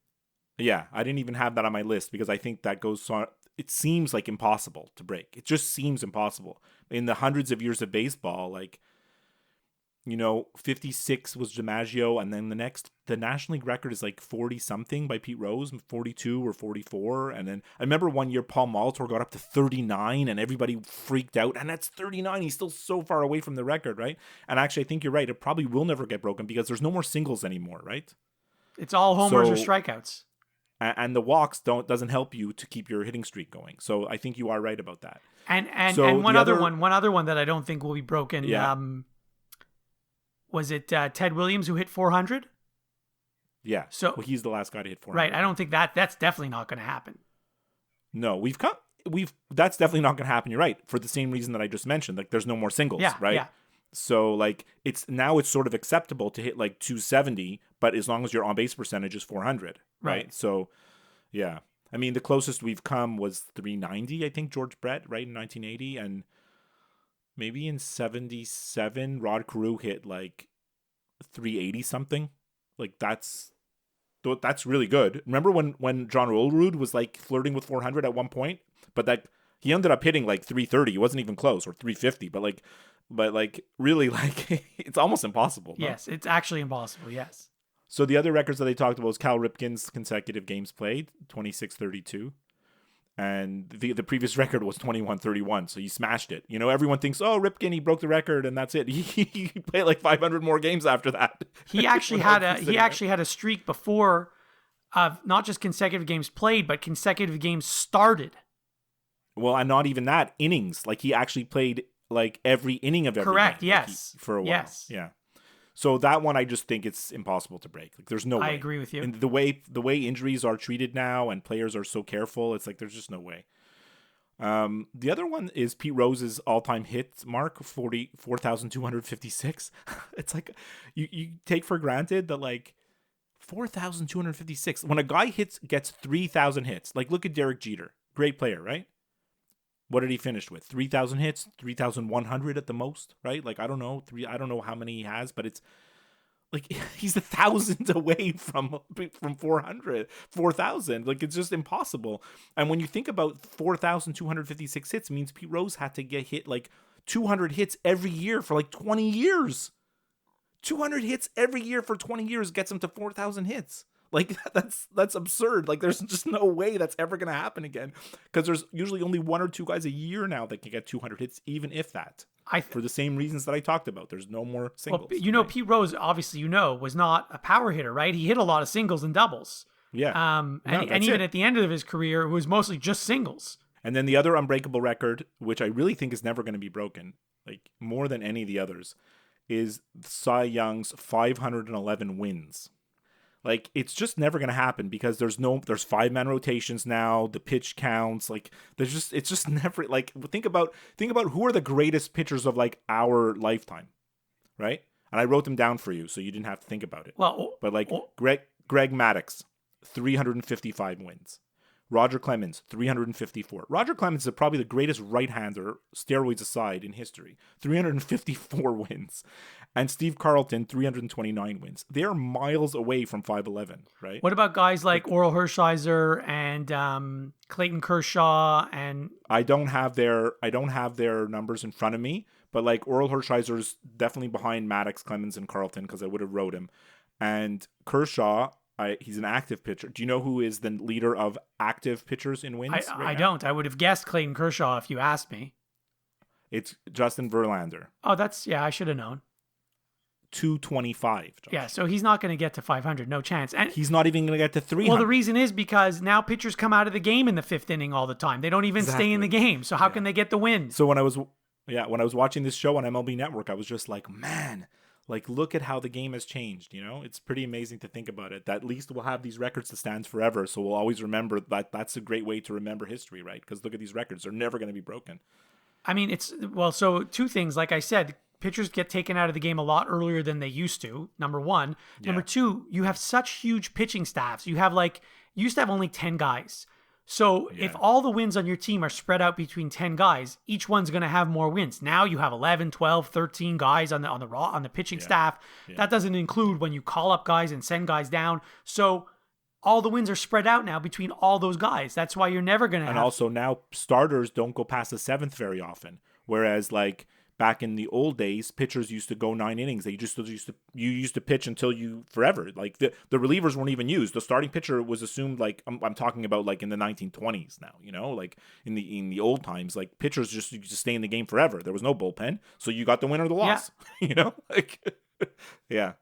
Yeah, I didn't even have that on my list because I think that goes on. It seems like impossible to break. It just seems impossible. In the hundreds of years of baseball, like, you know, 56 was DiMaggio, and then the National League record is like 40 something by Pete Rose, 42 or 44. And then I remember one year Paul Molitor got up to 39 and everybody freaked out. And that's 39. He's still so far away from the record, right? And actually, I think you're right. It probably will never get broken because there's no more singles anymore, right? It's all homers or strikeouts. And the walks doesn't help you to keep your hitting streak going. So I think you are right about that. And one other one that I don't think will be broken. Yeah. Was it Ted Williams who hit 400? Yeah. So he's the last guy to hit 400. Right. I don't think that's definitely not going to happen. No, that's definitely not going to happen. You're right. For the same reason that I just mentioned, like there's no more singles, right? Yeah. So like it's sort of acceptable to hit like 270, but as long as your on base percentage is 400, right? So yeah. I mean, the closest we've come was 390, I think, George Brett, right, in 1980, and maybe in 77 Rod Carew hit like 380 something. Like that's really good. Remember when John Olerud was like flirting with 400 at one point, but that he ended up hitting like 330. He wasn't even close, or 350, but really like it's almost impossible. No? Yes, it's actually impossible. Yes. So the other records that they talked about was Cal Ripken's consecutive games played, 2632. And the previous record was 2131, so he smashed it. You know, everyone thinks, oh, Ripken, he broke the record, and that's it. He played like 500 more games after that. He actually had a streak before of not just consecutive games played, but consecutive games started. Well, and not even that, innings. Like he actually played like every inning of every Correct, game, yes. Like for a while. Yes. Yeah. So that one, I just think it's impossible to break. Like, there's no way. I agree with you. And the way injuries are treated now, and players are so careful, it's like there's just no way. The other one is Pete Rose's all-time hit mark, 4,256. It's like you take for granted that like 4,256. When a guy gets 3,000 hits, like look at Derek Jeter, great player, right? What did he finish with? 3,000 hits, 3,100 at the most, right? Like, I don't know how many he has, but it's like he's 1,000 away from 4,000. Like, it's just impossible. And when you think about 4,256 hits, it means Pete Rose had to get hit like 200 hits every year for like 20 years. 200 hits every year for 20 years gets him to 4,000 hits. Like that's absurd. Like there's just no way that's ever going to happen again, because there's usually only one or two guys a year now that can get 200 hits, even if that. For the same reasons that I talked about. There's no more singles. Well, right? Pete Rose, obviously, was not a power hitter, right? He hit a lot of singles and doubles. Yeah. And even at the end of his career, it was mostly just singles. And then the other unbreakable record, which I really think is never going to be broken, like more than any of the others, is Cy Young's 511 wins. Like, it's just never going to happen because there's 5-man rotations now. The pitch counts. Like, it's just never, like, think about who are the greatest pitchers of like our lifetime, right? And I wrote them down for you so you didn't have to think about it. But like Greg Maddux, 355 wins. Roger Clemens, 354. Roger Clemens is probably the greatest right-hander, steroids aside, in history. 354 wins. And Steve Carlton, 329 wins. They are miles away from 511, right? What about guys like Oral Hershiser and Clayton Kershaw and... I don't have their numbers in front of me, but like Oral Hershiser's definitely behind Maddux, Clemens, and Carlton because I would have wrote him. And Kershaw He's an active pitcher. Do you know who is the leader of active pitchers in wins? I don't. I would have guessed Clayton Kershaw if you asked me. It's Justin Verlander. Oh, I should have known. 225. Josh. Yeah, so he's not going to get to 500. No chance. And he's not even going to get to 300. Well, the reason is because now pitchers come out of the game in the 5th inning all the time. They don't even stay in the game. So how can they get the win? So when I was watching this show on MLB Network, I was just like, man, like look at how the game has changed. You know, it's pretty amazing to think about it. That at least we'll have these records to stand forever. So we'll always remember that. That's a great way to remember history, right? Because look at these records; they're never going to be broken. I mean, so two things. Like I said, pitchers get taken out of the game a lot earlier than they used to, number one. Yeah. Number two, you have such huge pitching staffs. You used to have only 10 guys. So if all the wins on your team are spread out between 10 guys, each one's going to have more wins. Now you have 11, 12, 13 guys on the pitching staff. Yeah. That doesn't include when you call up guys and send guys down. So all the wins are spread out now between all those guys. That's why you're never going to have... And also now starters don't go past the 7th very often. Whereas like back in the old days, pitchers used to go 9 innings. You used to pitch until forever. Like the relievers weren't even used. The starting pitcher was assumed like I'm talking about like in the 1920s now, you know, like in the old times, like pitchers just used to stay in the game forever. There was no bullpen. So you got the win or the loss, you know, like, yeah.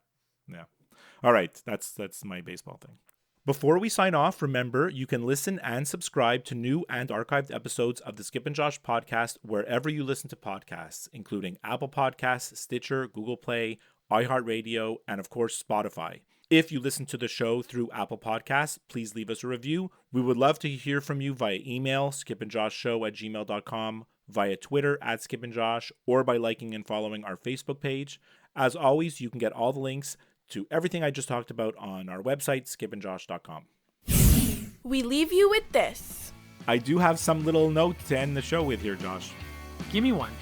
All right. That's my baseball thing. Before we sign off, remember, you can listen and subscribe to new and archived episodes of the Skip and Josh podcast wherever you listen to podcasts, including Apple Podcasts, Stitcher, Google Play, iHeartRadio, and of course, Spotify. If you listen to the show through Apple Podcasts, please leave us a review. We would love to hear from you via email, skipandjoshshow@gmail.com, via Twitter @skipandjosh, or by liking and following our Facebook page. As always, you can get all the links to everything I just talked about on our website, skipandjosh.com. We leave you with this. I do have some little note to end the show with here, Josh. Give me one.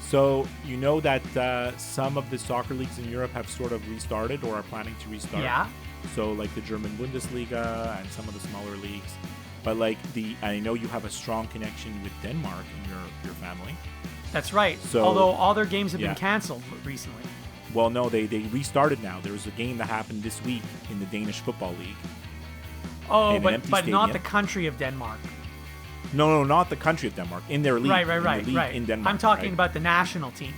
So, you know that some of the soccer leagues in Europe have sort of restarted or are planning to restart. Yeah. So, like the German Bundesliga and some of the smaller leagues. But like I know you have a strong connection with Denmark in your family. That's right. So, although all their games have been canceled recently. Well, no, they restarted now. There was a game that happened this week in the Danish Football League. Oh, but not the country of Denmark. No, not the country of Denmark. In their league. Right. In Denmark. I'm talking about the national team.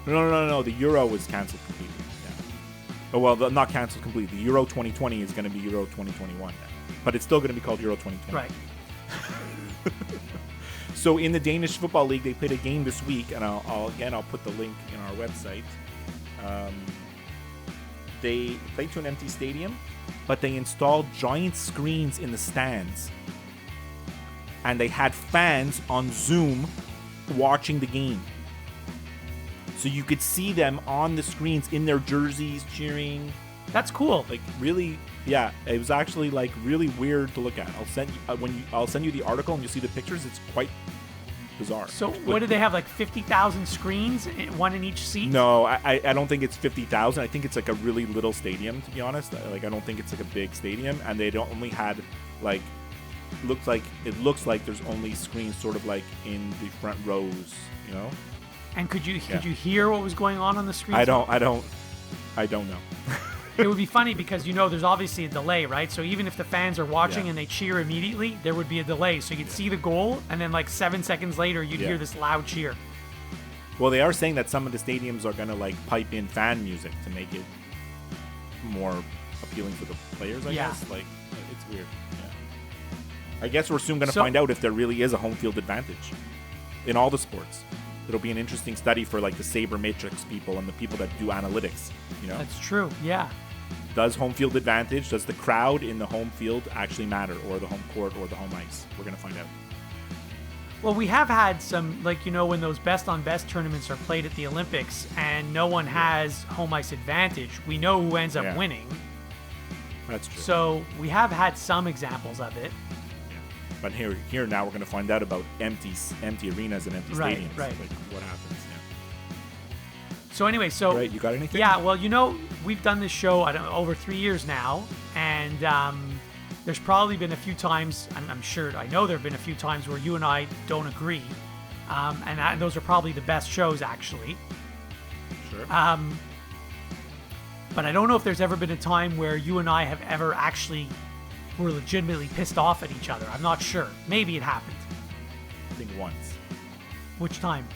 No. The Euro was canceled completely. Yeah. Oh, well, not canceled completely. The Euro 2020 is going to be Euro 2021 now. But it's still going to be called Euro 2020. Right. So in the Danish Football League, they played a game this week, and I'll put the link in our website. They played to an empty stadium, but they installed giant screens in the stands, and they had fans on Zoom watching the game. So you could see them on the screens in their jerseys cheering. That's cool. Like really, yeah. It was actually like really weird to look at. I'll send you the article and you see the pictures. It's quite bizarre. So what do they have, like 50,000 screens, one in each seat? No, I don't think it's 50,000. I think it's like a really little stadium, to be honest. Like I don't think it's like a big stadium, and they don't only had like it looks like there's only screens sort of like in the front rows, you know. And could you hear what was going on the screen? I don't know. It would be funny because, you know, there's obviously a delay, right? So even if the fans are watching and they cheer immediately, there would be a delay. So you'd see the goal, and then like 7 seconds later, you'd hear this loud cheer. Well, they are saying that some of the stadiums are going to like pipe in fan music to make it more appealing for the players, I guess. Like, it's weird. Yeah. I guess we're soon going to find out if there really is a home field advantage in all the sports. It'll be an interesting study for like the sabermetrics people and the people that do analytics, you know? That's true, yeah. Does home field advantage, does the crowd in the home field actually matter, or the home court or the home ice? We're going to find out. Well, we have had some, like, you know, when those best on best tournaments are played at the Olympics and no one has home ice advantage, we know who ends up winning. That's true. So we have had some examples of it. But here now we're going to find out about empty arenas and empty stadiums. Right. Like what happens. Yeah. So anyway, Right, you got anything? Yeah, well, you know, we've done this show over 3 years now, and there's probably been a few times, I know there have been a few times where you and I don't agree, and those are probably the best shows, actually. Sure. but I don't know if there's ever been a time where you and I have ever actually were legitimately pissed off at each other. I'm not sure. Maybe it happened. I think once. Which time?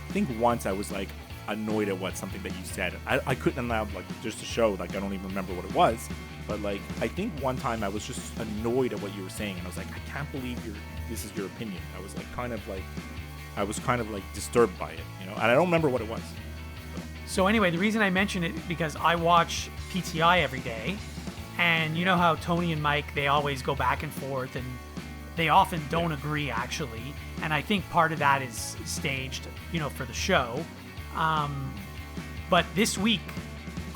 I think once I was like annoyed at something that you said. I couldn't allow, like, just to show, like, I don't even remember what it was, but like I think one time I was just annoyed at what you were saying, and I was like, I can't believe this is your opinion. I was kind of disturbed by it, you know, and I don't remember what it was. So anyway, the reason I mention it is because I watch PTI every day, and you know how Tony and Mike, they always go back and forth, and they often don't agree, actually. And I think part of that is staged, you know, for the show. But this week,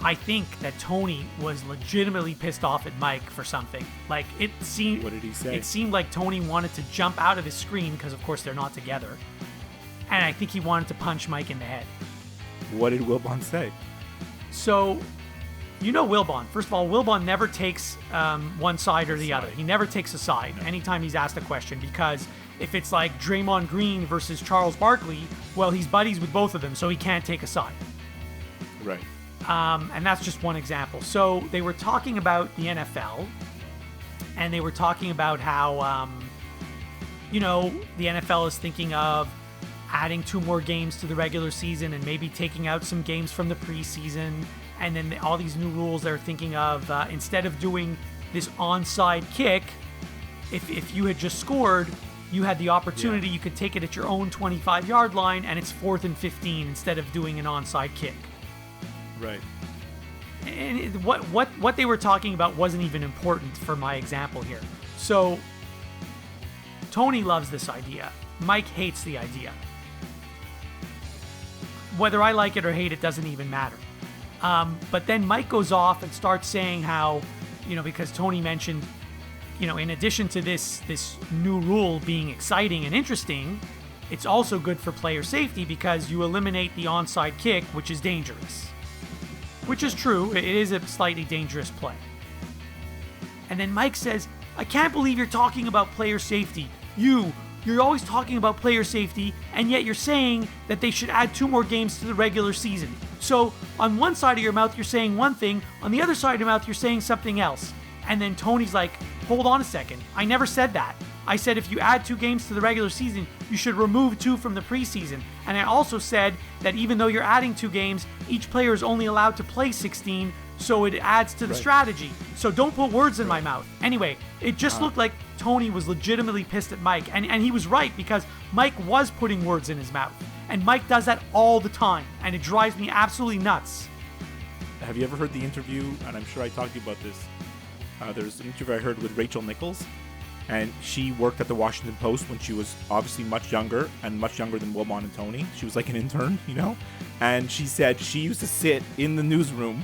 I think that Tony was legitimately pissed off at Mike for something. Like, it seemed... What did he say? It seemed like Tony wanted to jump out of his screen, because of course they're not together. And I think he wanted to punch Mike in the head. What did Wilbon say? So, you know Wilbon. First of all, Wilbon never takes one side or the other. He never takes a side anytime he's asked a question, because if it's like Draymond Green versus Charles Barkley, well, he's buddies with both of them, so he can't take a side. Right. And that's just one example. So they were talking about the NFL, and they were talking about how, you know, the NFL is thinking of adding 2 more games to the regular season and maybe taking out some games from the preseason. And then all these new rules they're thinking of, instead of doing this onside kick, if you had just scored, you had the opportunity, you could take it at your own 25-yard line, and it's 4th and 15 instead of doing an onside kick. Right. And what they were talking about wasn't even important for my example here. So Tony loves this idea. Mike hates the idea. Whether I like it or hate it doesn't even matter. But then Mike goes off and starts saying how, you know, because Tony mentioned, you know, in addition to this new rule being exciting and interesting, it's also good for player safety because you eliminate the onside kick, which is dangerous. Which is true. It is a slightly dangerous play. And then Mike says, I can't believe you're talking about player safety. You're always talking about player safety, and yet you're saying that they should add 2 more games to the regular season. So on one side of your mouth, you're saying one thing. On the other side of your mouth, you're saying something else. And then Tony's like, hold on a second. I never said that. I said if you add 2 games to the regular season, you should remove 2 from the preseason. And I also said that even though you're adding 2 games, each player is only allowed to play 16, so it adds to the strategy. So don't put words in my mouth. Anyway, it just looked like Tony was legitimately pissed at Mike. And he was right, because Mike was putting words in his mouth. And Mike does that all the time. And it drives me absolutely nuts. Have you ever heard the interview, and I'm sure I talked to you about this, there's an interview I heard with Rachel Nichols, and she worked at the Washington Post when she was obviously much younger than Wilbon and Tony. She was like an intern, you know, and she said she used to sit in the newsroom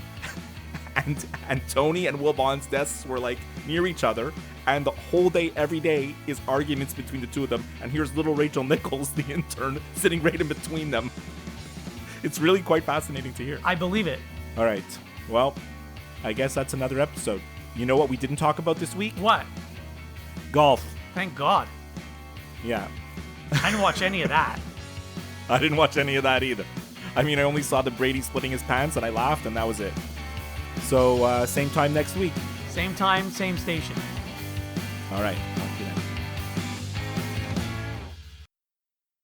and Tony and Wilbon's desks were like near each other, and the whole day, every day, is arguments between the two of them, and here's little Rachel Nichols, the intern, sitting right in between them. It's really quite fascinating to hear. I believe it. All right, well, I guess that's another episode. You know what we didn't talk about this week? What? Golf. Thank God. Yeah. I didn't watch any of that. I didn't watch any of that either. I mean, I only saw the Brady splitting his pants, and I laughed, and that was it. So, same time next week. Same time, same station. All right.